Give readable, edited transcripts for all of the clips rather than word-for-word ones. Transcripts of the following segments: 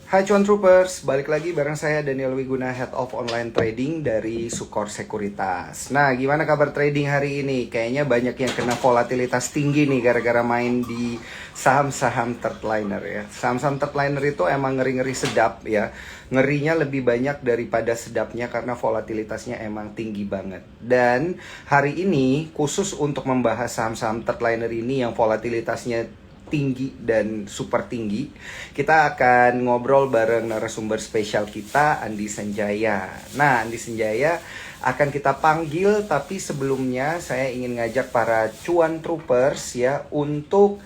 Hai Cuan Troopers, balik lagi bareng saya Daniel Wiguna, Head of Online Trading dari Sukor Sekuritas. Nah, gimana kabar trading hari ini? Kayaknya banyak yang kena volatilitas tinggi nih gara-gara main di saham-saham third liner ya. Saham-saham third liner itu emang ngeri-ngeri sedap ya. Ngerinya lebih banyak daripada sedapnya karena volatilitasnya emang tinggi banget. Dan hari ini khusus untuk membahas saham-saham third liner ini yang volatilitasnya tinggi dan super tinggi, kita akan ngobrol bareng narasumber spesial kita, Andi Sanjaya. Nah, Andi Sanjaya akan kita panggil, tapi sebelumnya saya ingin ngajak para cuan troopers ya untuk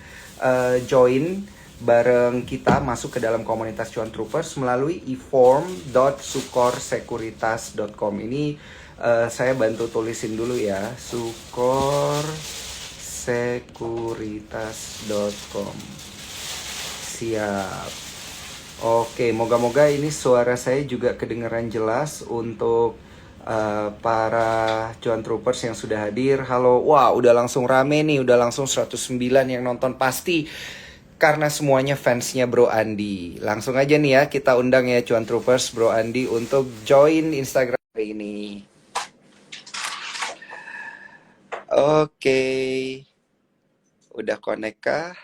join bareng kita masuk ke dalam komunitas cuan troopers melalui eform.sukorsekuritas.com. Ini saya bantu tulisin dulu ya, sukorsekuritas.com. Siap. Oke, moga-moga ini suara saya juga kedengaran jelas untuk para cuan troopers yang sudah hadir. Halo, wah udah langsung rame nih, udah langsung 109 yang nonton pasti. Karena semuanya fansnya Bro Andi. Langsung aja nih ya, kita undang ya cuan troopers Bro Andi untuk join Instagram hari ini. Oke, udah connect kah?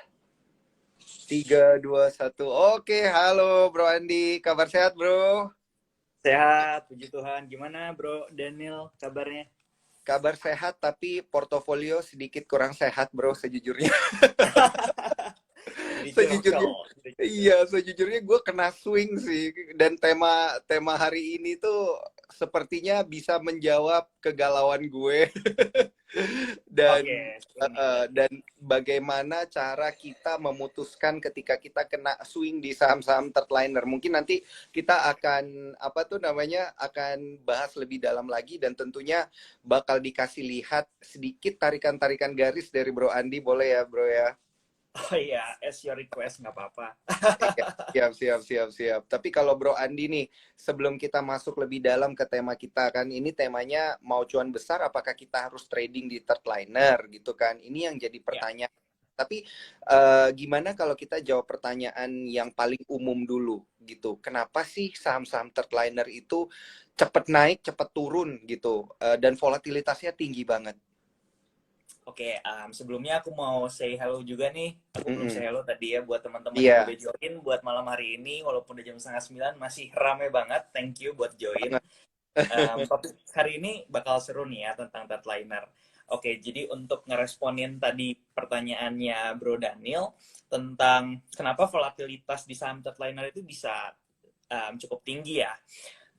3, 2, 1. Oke, halo Bro Andi. Kabar sehat, Bro? Sehat, puji Tuhan. Gimana Bro Daniel kabarnya? Kabar sehat, tapi portofolio sedikit kurang sehat, Bro, sejujurnya. Jadi Sejujurnya, curcol. iya, sejujurnya gue kena swing sih. Dan tema tema hari ini tuh sepertinya bisa menjawab kegalauan gue. Dan Oke, seru nih berarti. dan bagaimana cara kita memutuskan ketika kita kena swing di saham-saham third liner. Mungkin nanti kita akan apa tuh namanya akan bahas lebih dalam lagi dan tentunya bakal dikasih lihat sedikit tarikan-tarikan garis dari Bro Andi, boleh ya Bro ya? Oh iya, as your request nggak apa-apa. Iya, siap, siap, siap, siap. Tapi kalau Bro Andi nih, sebelum kita masuk lebih dalam ke tema kita kan, ini temanya mau cuan besar, apakah kita harus trading di third liner gitu kan? Ini yang jadi Ya, pertanyaan. Tapi gimana kalau kita jawab pertanyaan yang paling umum dulu gitu? Kenapa sih saham-saham third liner itu cepet naik, cepet turun gitu, dan volatilitasnya tinggi banget? oke. Sebelumnya aku mau say hello juga nih. Aku belum say Mm-mm. hello tadi ya buat teman-teman yang Iya, udah join buat malam hari ini. Walaupun udah jam setengah 9 masih rame banget. Thank you buat join. banget. Topik hari ini bakal seru nih ya tentang deadliner. Oke, jadi untuk ngeresponin tadi pertanyaannya Bro Daniel tentang kenapa volatilitas di saham deadliner itu bisa cukup tinggi ya.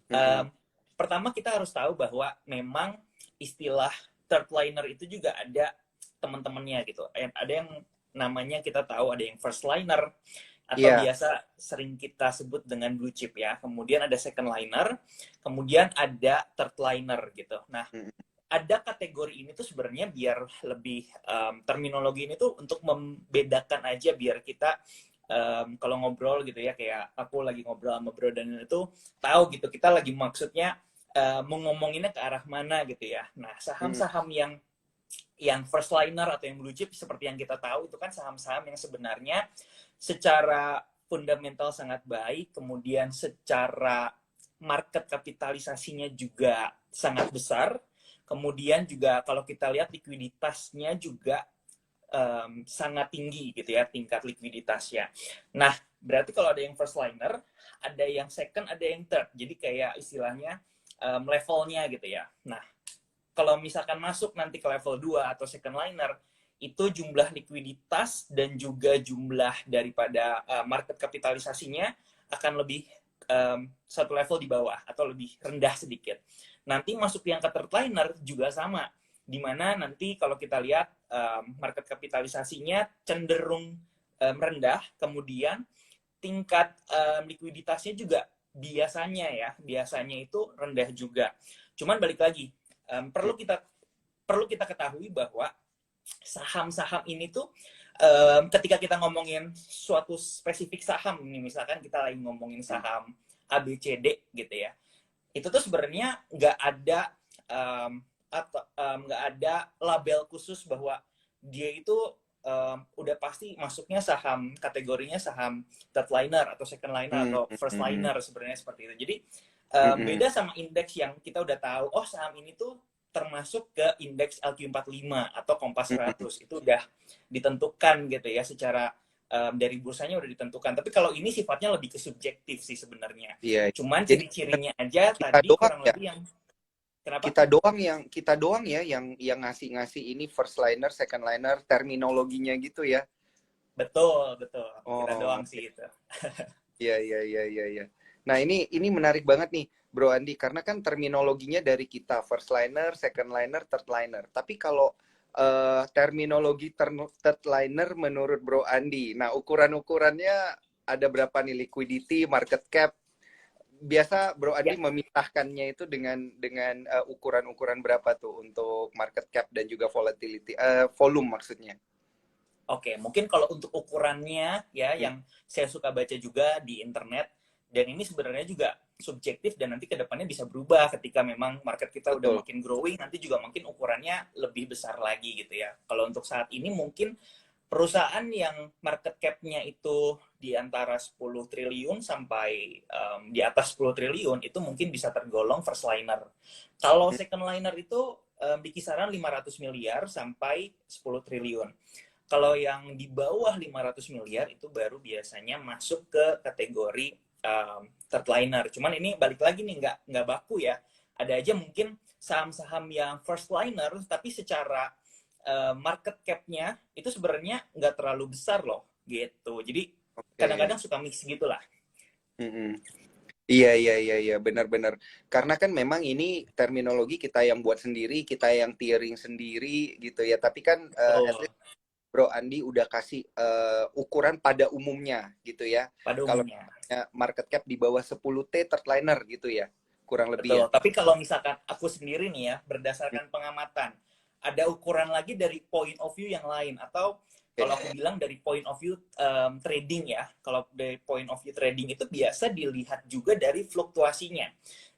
Mm-mm. Um, Pertama kita harus tahu bahwa memang istilah third liner itu juga ada teman-temannya gitu. Ada yang namanya kita tahu ada yang first liner atau Iya. biasa sering kita sebut dengan blue chip ya. Kemudian ada second liner, kemudian ada third liner gitu. Nah, Mm-mm. ada kategori ini tuh sebenarnya biar lebih terminologi ini tuh untuk membedakan aja biar kita kalau ngobrol gitu ya kayak aku lagi ngobrol sama Bro dan itu tahu gitu kita lagi maksudnya mau ngomonginnya ke arah mana gitu ya. Nah, Mm-mm. saham-saham yang first liner atau yang blue chip seperti yang kita tahu itu kan saham-saham yang sebenarnya secara fundamental sangat baik, kemudian secara market kapitalisasinya juga sangat besar, kemudian juga kalau kita lihat likuiditasnya juga sangat tinggi gitu ya tingkat likuiditasnya. Nah, berarti kalau ada yang first liner, ada yang second, ada yang third. Jadi kayak istilahnya levelnya gitu ya. Nah, kalau misalkan masuk nanti ke level 2 atau second liner, itu jumlah likuiditas dan juga jumlah daripada market kapitalisasinya akan lebih satu level di bawah atau lebih rendah sedikit. Nanti masuk yang ke third liner juga sama, di mana nanti kalau kita lihat market kapitalisasinya cenderung rendah, kemudian tingkat likuiditasnya juga biasanya itu rendah juga. Cuman balik lagi, perlu kita ketahui bahwa saham-saham ini tuh ketika kita ngomongin suatu spesifik saham nih, misalkan kita lagi ngomongin saham ABCD gitu ya, itu tuh sebenarnya nggak ada um, atau nggak ada label khusus bahwa dia itu udah pasti masuknya saham kategorinya saham third liner atau second liner Hmm, atau hmm, first hmm, liner sebenarnya seperti itu. Jadi hmm. beda sama indeks yang kita udah tahu, oh saham ini tuh termasuk ke indeks LQ45 atau Kompas Hmm, 100 itu udah ditentukan gitu ya secara dari bursanya udah ditentukan. Tapi kalau ini sifatnya lebih ke subjektif sih sebenarnya. Iya. Cuman Jadi ciri-cirinya aja kita tadi doang kurang ya, lebih yang kenapa? kita doang ya yang ngasih-ngasih ini first liner, second liner, terminologinya gitu ya. Betul, betul. Kita Oh, doang sih itu. iya, iya, iya, iya, iya. Nah, ini menarik banget nih, Bro Andi, karena kan terminologinya dari kita, first liner, second liner, third liner. Tapi kalau terminologi third liner menurut Bro Andi, nah ukuran-ukurannya ada berapa nih? Liquidity, market cap. Biasa Bro Andi Ya, memisahkannya itu dengan ukuran-ukuran berapa tuh untuk market cap dan juga volatility, volume maksudnya. oke. Mungkin kalau untuk ukurannya ya Hmm, yang saya suka baca juga di internet dan ini sebenarnya juga subjektif dan nanti ke depannya bisa berubah ketika memang market kita udah betul. makin growing, nanti juga mungkin ukurannya lebih besar lagi gitu ya. Kalau untuk saat ini mungkin perusahaan yang market cap-nya itu di antara 10 triliun sampai di atas 10 triliun itu mungkin bisa tergolong first liner. Kalau Hmm, second liner itu di kisaran 500 miliar sampai 10 triliun. Kalau yang di bawah 500 miliar itu baru biasanya masuk ke kategori third liner. Cuman ini balik lagi nih nggak baku ya. Ada aja mungkin saham-saham yang first liner tapi secara market cap-nya itu sebenarnya nggak terlalu besar loh gitu. Jadi oke. kadang-kadang suka mix gitulah. Mm-mm. Iya, iya, iya, iya, benar-benar. Karena kan memang ini terminologi kita yang buat sendiri, kita yang tiering sendiri gitu ya. Tapi kan at Betul. least Bro Andi udah kasih ukuran pada umumnya gitu ya. Pada Kalau umumnya. market cap di bawah 10T third liner gitu ya. Kurang lebih ya. Betul. Tapi kalau misalkan aku sendiri nih ya, berdasarkan pengamatan, ada ukuran lagi dari point of view yang lain. Atau kalau aku Oke. bilang dari point of view trading ya, kalau dari point of view trading itu biasa dilihat juga dari fluktuasinya.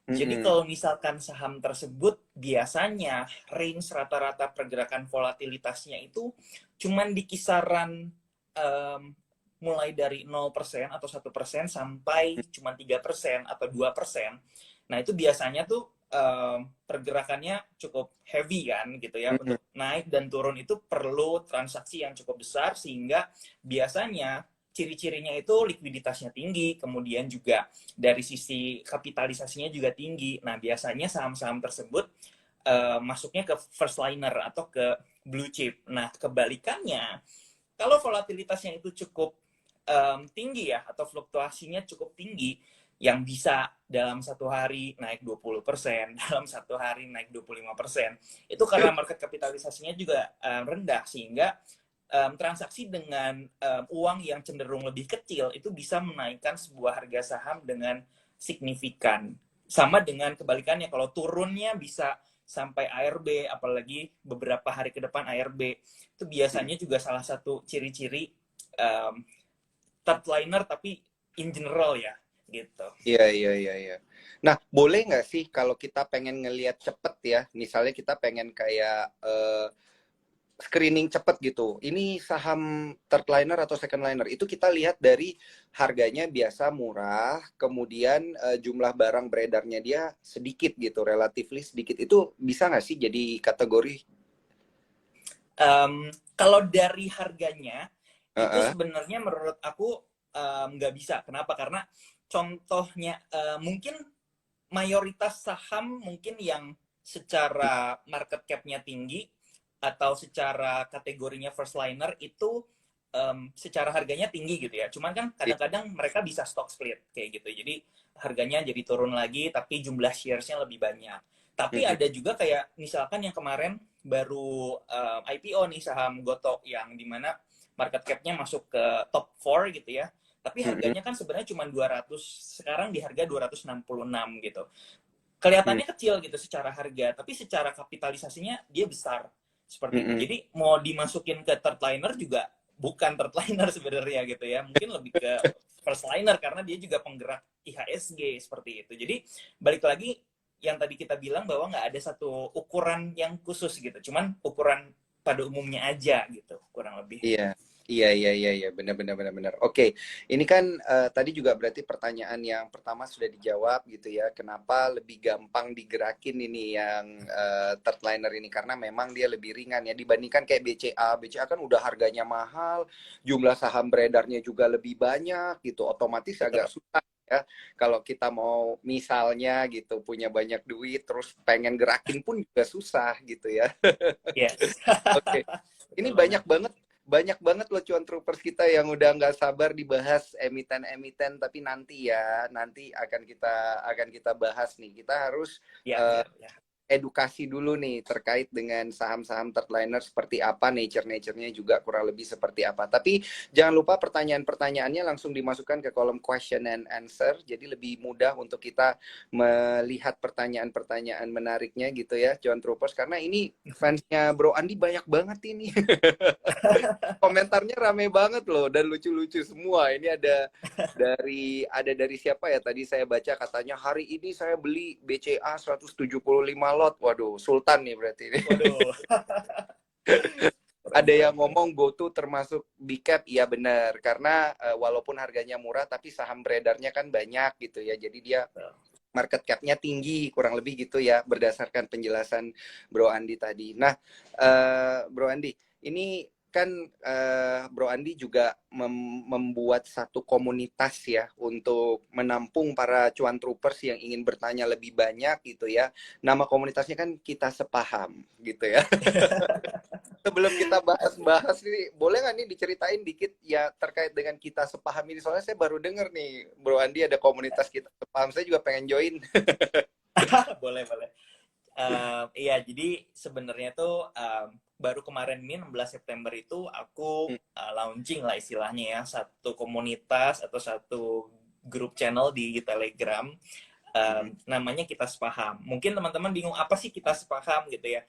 Jadi Mm-mm. kalau misalkan saham tersebut biasanya range rata-rata pergerakan volatilitasnya itu cuman di kisaran em, mulai dari 0% atau 1% sampai cuma 3% atau 2%. Nah, itu biasanya tuh pergerakannya cukup heavy kan gitu ya. Mm-mm. Untuk naik dan turun itu perlu transaksi yang cukup besar sehingga biasanya ciri-cirinya itu likuiditasnya tinggi, kemudian juga dari sisi kapitalisasinya juga tinggi. Nah, biasanya saham-saham tersebut masuknya ke first liner atau ke blue chip. Nah, kebalikannya, kalau volatilitasnya itu cukup tinggi ya, atau fluktuasinya cukup tinggi, yang bisa dalam satu hari naik 20%, dalam satu hari naik 25%, itu karena market kapitalisasinya juga rendah, sehingga transaksi dengan uang yang cenderung lebih kecil itu bisa menaikkan sebuah harga saham dengan signifikan. Sama dengan kebalikannya, kalau turunnya bisa sampai ARB, apalagi beberapa hari ke depan ARB, itu biasanya juga salah satu ciri-ciri um, third liner tapi in general ya, gitu. Iya, iya, iya, iya. Nah, boleh nggak sih kalau kita pengen ngelihat cepet ya, misalnya kita pengen kayak screening cepet gitu. Ini saham third liner atau second liner. Itu kita lihat dari harganya biasa murah, kemudian jumlah barang beredarnya dia sedikit gitu, relatively sedikit. Itu bisa nggak sih jadi kategori? Kalau dari harganya itu Heeh. sebenarnya menurut aku nggak bisa. Kenapa? Karena contohnya mungkin mayoritas saham mungkin yang secara market cap-nya tinggi atau secara kategorinya first liner itu secara harganya tinggi gitu ya. Cuman kan Iya. kadang-kadang mereka bisa stock split kayak gitu. Jadi harganya jadi turun lagi tapi jumlah shares-nya lebih banyak. Tapi Mm-mm. ada juga kayak misalkan yang kemarin baru IPO nih saham Goto yang dimana market cap-nya masuk ke top 4 gitu ya. Tapi Mm-mm. harganya kan sebenarnya cuma 200, sekarang di harga 266 gitu. Mm-mm. Kelihatannya kecil gitu secara harga, tapi secara kapitalisasinya dia besar. Seperti itu. Mm-mm. Jadi mau dimasukin ke third liner juga bukan third liner sebenarnya gitu ya. Mungkin lebih ke first liner karena dia juga penggerak IHSG seperti itu. Jadi balik lagi yang tadi kita bilang bahwa nggak ada satu ukuran yang khusus gitu. Cuman ukuran pada umumnya aja gitu, kurang lebih. Iya, iya, benar. Oke, ini kan tadi juga berarti pertanyaan yang pertama sudah dijawab gitu ya. Kenapa lebih gampang digerakin ini yang third liner ini? Karena memang dia lebih ringan ya dibandingkan kayak BCA. BCA kan udah harganya mahal, jumlah saham beredarnya juga lebih banyak gitu. Otomatis agak Betul. susah ya. Kalau kita mau misalnya gitu punya banyak duit, terus pengen gerakin pun juga susah gitu ya. Yes. Oke, ini Betul banget. banyak banget loh cuan troopers kita yang udah nggak sabar dibahas emiten-emiten, tapi nanti akan kita bahas nih. Kita harus Ya, ya, ya. edukasi dulu nih terkait dengan saham-saham third seperti apa, nature-nya juga kurang lebih seperti apa. Tapi jangan lupa pertanyaan-pertanyaannya langsung dimasukkan ke kolom question and answer, jadi lebih mudah untuk kita melihat pertanyaan-pertanyaan menariknya gitu ya, John Troopers. Karena ini fansnya Bro Andi banyak banget ini. Komentarnya rame banget loh dan lucu-lucu semua. Ini ada dari siapa ya? Tadi saya baca katanya hari ini saya beli BCA 175 lot. Waduh, Sultan nih berarti ini. Waduh. Keren, Ada yang keren, keren. ngomong GoTo termasuk big cap, iya benar. Karena walaupun harganya murah tapi saham beredarnya kan banyak gitu ya. Jadi dia market cap-nya tinggi, kurang lebih gitu ya, berdasarkan penjelasan Bro Andi tadi. Nah, Bro Andi, ini kan Bro Andi juga membuat satu komunitas ya untuk menampung para cuan troopers yang ingin bertanya lebih banyak gitu ya. Nama komunitasnya kan Kita Sepaham gitu ya. Sebelum kita bahas-bahas nih, boleh nggak nih diceritain dikit ya terkait dengan Kita Sepaham ini? Soalnya saya baru denger nih, Bro Andi ada komunitas Kita Sepaham, saya juga pengen join. Boleh, boleh. Iya, jadi sebenarnya tuh baru kemarin ini 16 September itu aku launching lah istilahnya ya, satu komunitas atau satu grup channel di Telegram, namanya Kita Sepaham. Mungkin teman-teman bingung apa sih Kita Sepaham gitu ya.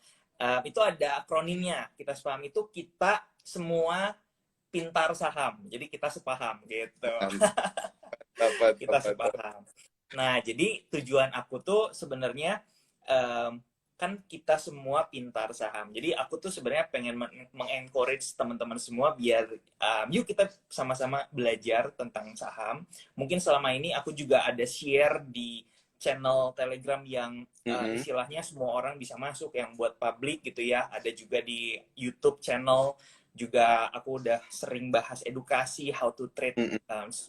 Itu ada akronimnya. Kita Sepaham itu kita semua pintar saham. Jadi kita sepaham gitu. Kita sepaham. Nah, jadi tujuan aku tuh sebenarnya kan kita semua pintar saham. Jadi aku tuh sebenarnya pengen mengencourage teman-teman semua biar yuk kita sama-sama belajar tentang saham. Mungkin selama ini aku juga ada share di channel Telegram yang istilahnya semua orang bisa masuk, yang buat publik gitu ya. Ada juga di YouTube channel juga aku udah sering bahas edukasi how to trade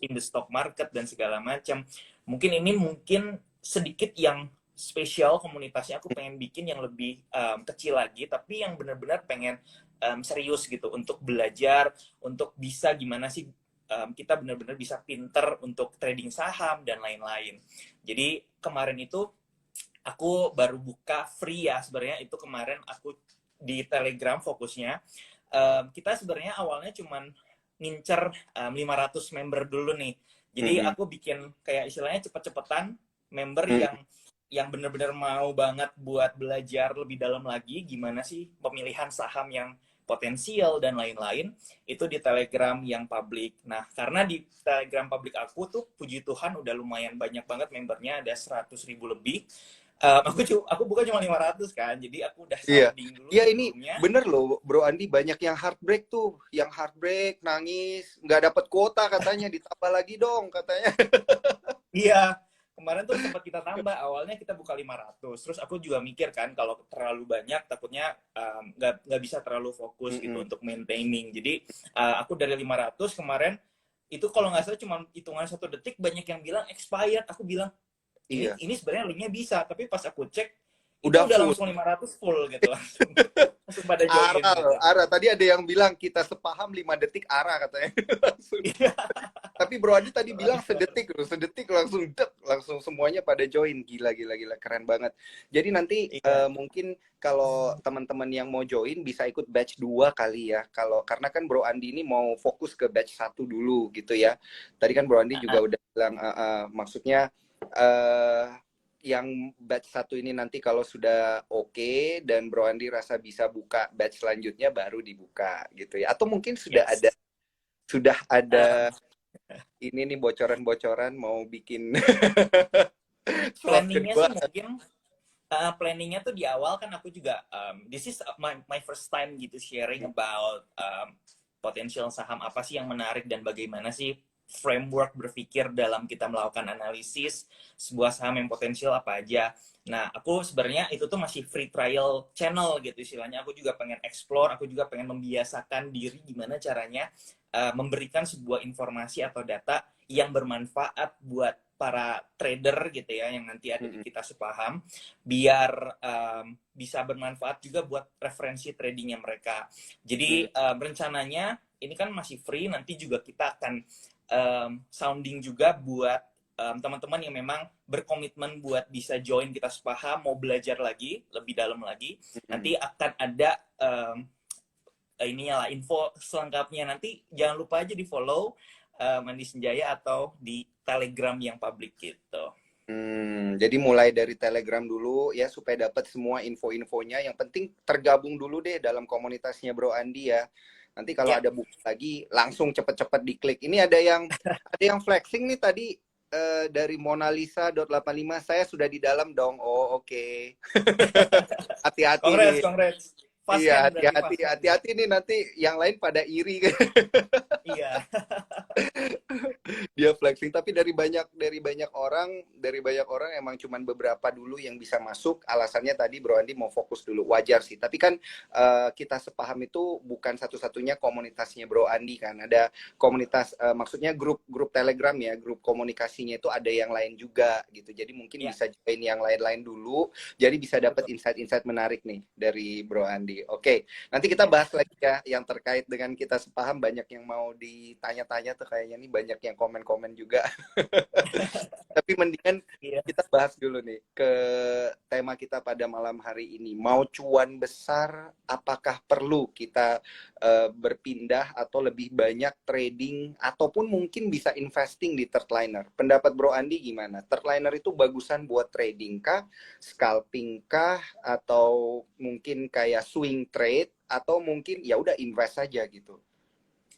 in the stock market dan segala macam. Mungkin sedikit yang spesial komunitasnya, aku pengen bikin yang lebih kecil lagi, tapi yang benar-benar pengen serius gitu untuk belajar, untuk bisa gimana sih kita benar-benar bisa pinter untuk trading saham dan lain-lain. Jadi kemarin itu aku baru buka free ya, sebenarnya itu kemarin aku di Telegram fokusnya. Kita sebenarnya awalnya cuman ngincer 500 member dulu nih. Jadi aku bikin kayak istilahnya cepet-cepetan member yang benar-benar mau banget buat belajar lebih dalam lagi gimana sih pemilihan saham yang potensial dan lain-lain, itu di Telegram yang publik. Nah, karena di Telegram publik aku tuh puji Tuhan udah lumayan banyak banget membernya, ada 100.000 lebih. Aku bukan cuma 500 kan, jadi aku udah Iya, sounding dulu iya ini sebelumnya. bener loh Bro Andi, banyak yang heartbreak tuh, yang heartbreak, nangis, nggak dapat kuota katanya, ditambah lagi dong katanya. Iya, kemarin tuh sempat kita tambah, awalnya kita buka 500, terus aku juga mikir kan kalau terlalu banyak takutnya nggak bisa terlalu fokus gitu untuk maintaining. Jadi aku dari 500 kemarin itu kalau nggak salah cuma hitungan 1 detik banyak yang bilang expired. Aku bilang Iya, ini sebenarnya linknya bisa, tapi pas aku cek itu udah udah full. langsung 500 full gitu, langsung pada join gitu. Ara, tadi ada yang bilang Kita Sepaham 5 detik Ara katanya. Langsung. Iya. Tapi Bro Andi tadi bilang sedetik loh, sedetik langsung langsung semuanya pada join. Gila, keren banget. Jadi nanti Iya. mungkin kalau teman-teman yang mau join bisa ikut batch 2 kali ya. Karena kan Bro Andi ini mau fokus ke batch 1 dulu gitu ya. Tadi kan Bro Andi juga udah bilang maksudnya yang batch 1 ini nanti kalau sudah oke dan Bro Andi rasa bisa buka batch selanjutnya baru dibuka gitu ya. Atau mungkin Yes. sudah ada Um, ini nih bocoran-bocoran mau bikin slot Planningnya kedua. sih mungkin Planningnya tuh di awal kan aku juga this is my first time gitu sharing about potential saham apa sih yang menarik dan bagaimana sih framework berpikir dalam kita melakukan analisis sebuah saham yang potensial apa aja. Nah, aku sebenarnya itu tuh masih free trial channel gitu istilahnya. Aku juga pengen explore, aku juga pengen membiasakan diri gimana caranya memberikan sebuah informasi atau data yang bermanfaat buat para trader gitu ya yang nanti ada di kita sepaham biar bisa bermanfaat juga buat referensi tradingnya mereka. Jadi rencananya ini kan masih free, nanti juga kita akan sounding juga buat teman-teman yang memang berkomitmen buat bisa join kita sepaham, mau belajar lagi lebih dalam lagi. Nanti akan ada ininya lah info selengkapnya. Nanti jangan lupa aja di follow Andi Senjaya atau di Telegram yang publik gitu. Jadi mulai dari Telegram dulu ya supaya dapat semua info-infonya. Yang penting tergabung dulu deh dalam komunitasnya Bro Andi ya. Nanti kalau ada buku lagi langsung cepet-cepet diklik. Ini ada yang flexing nih tadi dari Mona Lisa 85 saya sudah di dalam dong. Oh oke. Hati-hati nih. Congrats. Iya, hati-hati nih nanti yang lain pada iri kan. Iya. Dia flexing, tapi dari banyak orang emang cuman beberapa dulu yang bisa masuk. Alasannya tadi Bro Andi mau fokus dulu, wajar sih. Tapi kan kita sepaham itu bukan satu-satunya komunitasnya Bro Andi kan. Ada komunitas, maksudnya grup Telegram ya, grup komunikasinya itu ada yang lain juga gitu. Jadi mungkin bisa join yang lain-lain dulu. Jadi bisa dapat insight-insight menarik nih dari Bro Andi. Oke, nanti kita bahas lagi ya yang terkait dengan kita sepaham. Banyak yang mau ditanya-tanya tuh kayaknya nih, banyak yang komen-komen juga. Tapi mendingan kita bahas dulu nih ke tema kita pada malam hari ini. Mau cuan besar, apakah perlu kita berpindah atau lebih banyak trading ataupun mungkin bisa investing di third liner? Pendapat Bro Andi gimana? Third liner itu bagusan buat trading kah, scalping kah, atau mungkin kayak swing trade, atau mungkin ya udah invest saja gitu?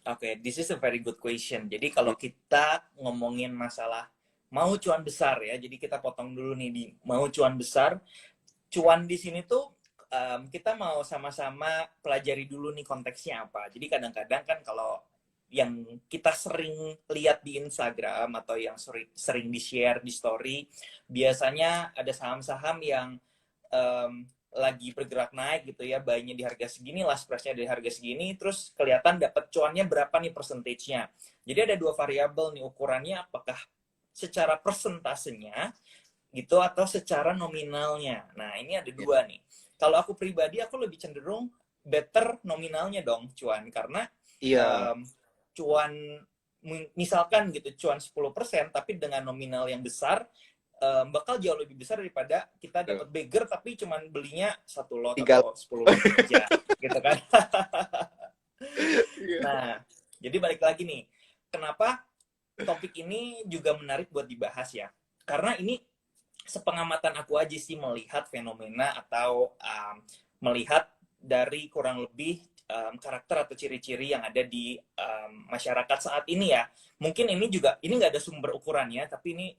Oke, this is a very good question. Jadi kalau kita ngomongin masalah mau cuan besar ya, jadi kita potong dulu nih di mau cuan besar. Cuan di sini tuh kita mau sama-sama pelajari dulu nih konteksnya apa. Jadi kadang-kadang kan kalau yang kita sering lihat di Instagram atau yang sering di-share di story, biasanya ada saham-saham yang lagi bergerak naik gitu ya, buy-nya di harga segini, last price-nya di harga segini, terus kelihatan dapat cuannya berapa nih persentage-nya. Jadi ada dua variabel nih ukurannya, apakah secara persentasenya gitu atau secara nominalnya. Nah, ini ada dua nih. Kalau aku pribadi, aku lebih cenderung better nominalnya dong cuan, karena cuan misalkan gitu cuan 10% tapi dengan nominal yang besar bakal jauh lebih besar daripada kita dapat bagger tapi cuman belinya 1 lot atau 10 lot aja gitu kan. Nah, jadi balik lagi nih, kenapa topik ini juga menarik buat dibahas ya, karena ini sepengamatan aku aja sih melihat fenomena atau melihat dari kurang lebih karakter atau ciri-ciri yang ada di masyarakat saat ini ya. Mungkin ini juga, ini nggak ada sumber ukurannya, tapi ini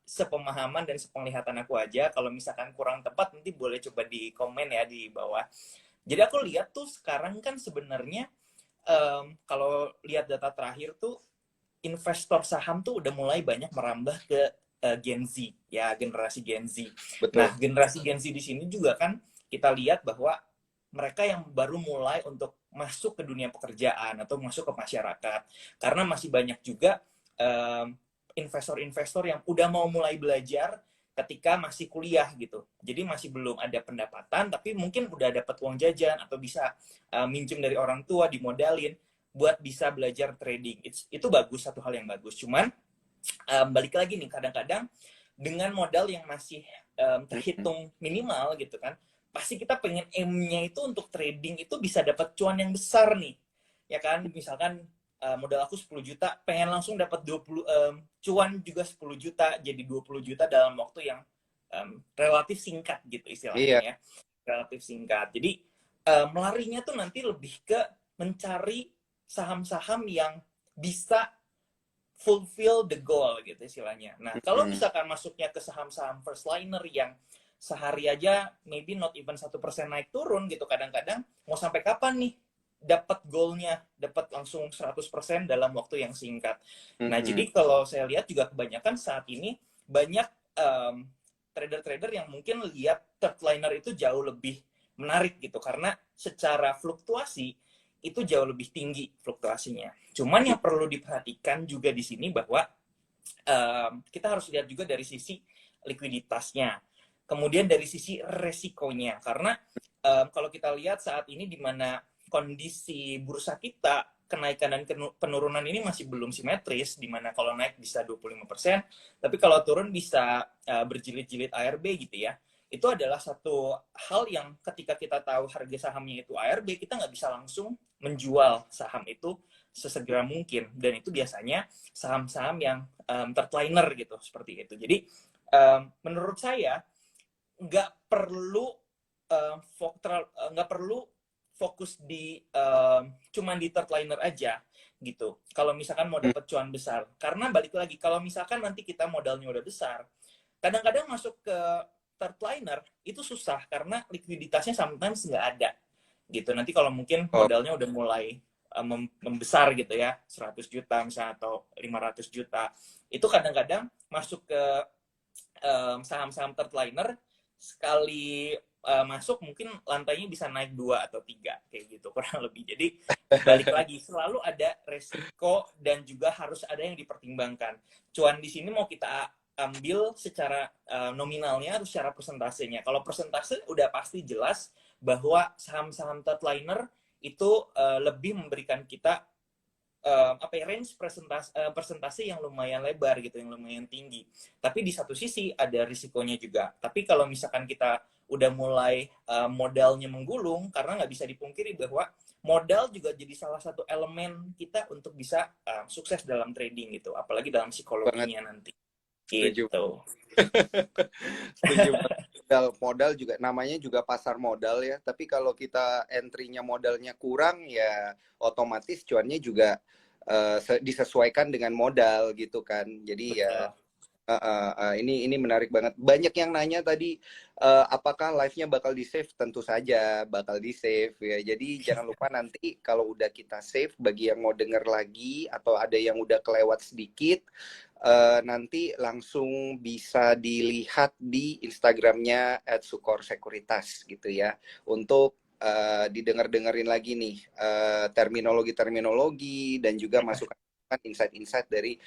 sepemahaman dan sepenglihatan aku aja. Kalau misalkan kurang tepat, nanti boleh coba di komen ya di bawah. Jadi aku lihat tuh sekarang kan sebenarnya kalau lihat data terakhir tuh, investor saham tuh udah mulai banyak merambah ke Gen Z, ya generasi Gen Z. Betul. Nah, generasi Gen Z di sini juga kan kita lihat bahwa mereka yang baru mulai untuk masuk ke dunia pekerjaan atau masuk ke masyarakat. Karena masih banyak juga investor-investor yang udah mau mulai belajar ketika masih kuliah gitu. Jadi masih belum ada pendapatan, tapi mungkin udah dapat uang jajan atau bisa minjem dari orang tua, dimodalin buat bisa belajar trading. Itu bagus, satu hal yang bagus. Cuman balik lagi nih, kadang-kadang dengan modal yang masih terhitung minimal gitu kan, pasti kita pengen aim-nya itu untuk trading itu bisa dapat cuan yang besar nih. Ya kan, misalkan modal aku 10 juta, pengen langsung dapat 20 cuan juga 10 juta, jadi 20 juta dalam waktu yang relatif singkat gitu istilahnya ya. Relatif singkat. Jadi melarinya tuh nanti lebih ke mencari saham-saham yang bisa fulfill the goal gitu istilahnya. Nah, kalau misalkan masuknya ke saham-saham first liner yang sehari aja maybe not even 1% naik turun gitu. Kadang-kadang mau sampai kapan nih dapat goalnya, dapat langsung 100% dalam waktu yang singkat. Nah, jadi kalau saya lihat juga kebanyakan saat ini banyak trader-trader yang mungkin lihat third liner itu jauh lebih menarik gitu, karena secara fluktuasi itu jauh lebih tinggi fluktuasinya. Cuman yang perlu diperhatikan juga di sini bahwa kita harus lihat juga dari sisi likuiditasnya, kemudian dari sisi resikonya, karena kalau kita lihat saat ini di mana kondisi bursa kita, kenaikan dan penurunan ini masih belum simetris, di mana kalau naik bisa 25%, tapi kalau turun bisa berjilid-jilid ARB gitu ya. Itu adalah satu hal yang ketika kita tahu harga sahamnya itu ARB, kita nggak bisa langsung menjual saham itu sesegera mungkin. Dan itu biasanya saham-saham yang third liner gitu, seperti itu. Jadi menurut saya nggak perlu nggak perlu fokus di cuman di third liner aja gitu. Kalau misalkan mau dapat cuan besar, karena balik lagi kalau misalkan nanti kita modalnya udah besar, kadang-kadang masuk ke third liner itu susah karena likuiditasnya sometimes nggak ada gitu. Nanti kalau mungkin modalnya udah mulai membesar gitu ya, 100 juta misalnya atau 500 juta, itu kadang-kadang masuk ke saham-saham third liner, sekali masuk mungkin lantainya bisa naik 2 atau 3 kayak gitu kurang lebih. Jadi balik lagi selalu ada resiko dan juga harus ada yang dipertimbangkan. Cuan di sini mau kita ambil secara nominalnya atau secara persentasenya. Kalau persentase udah pasti jelas bahwa saham-saham third liner itu lebih memberikan kita range persentase yang lumayan lebar gitu, yang lumayan tinggi. Tapi di satu sisi ada risikonya juga. Tapi kalau misalkan kita udah mulai modalnya menggulung, karena nggak bisa dipungkiri bahwa modal juga jadi salah satu elemen kita untuk bisa sukses dalam trading gitu, apalagi dalam psikologinya nanti. Setuju. Gitu. Setuju. Modal juga namanya juga pasar modal ya. Tapi kalau kita entry-nya modalnya kurang ya otomatis cuannya juga disesuaikan dengan modal gitu kan. Jadi ya ini menarik banget. Banyak yang nanya tadi apakah live-nya bakal di-save? Tentu saja bakal di-save ya. Jadi jangan lupa nanti kalau udah kita save, bagi yang mau denger lagi atau ada yang udah kelewat sedikit, nanti langsung bisa dilihat di Instagramnya @sukorsekuritas gitu ya. Untuk didengar-dengerin lagi nih terminologi-terminologi dan juga masukan insight-insight dari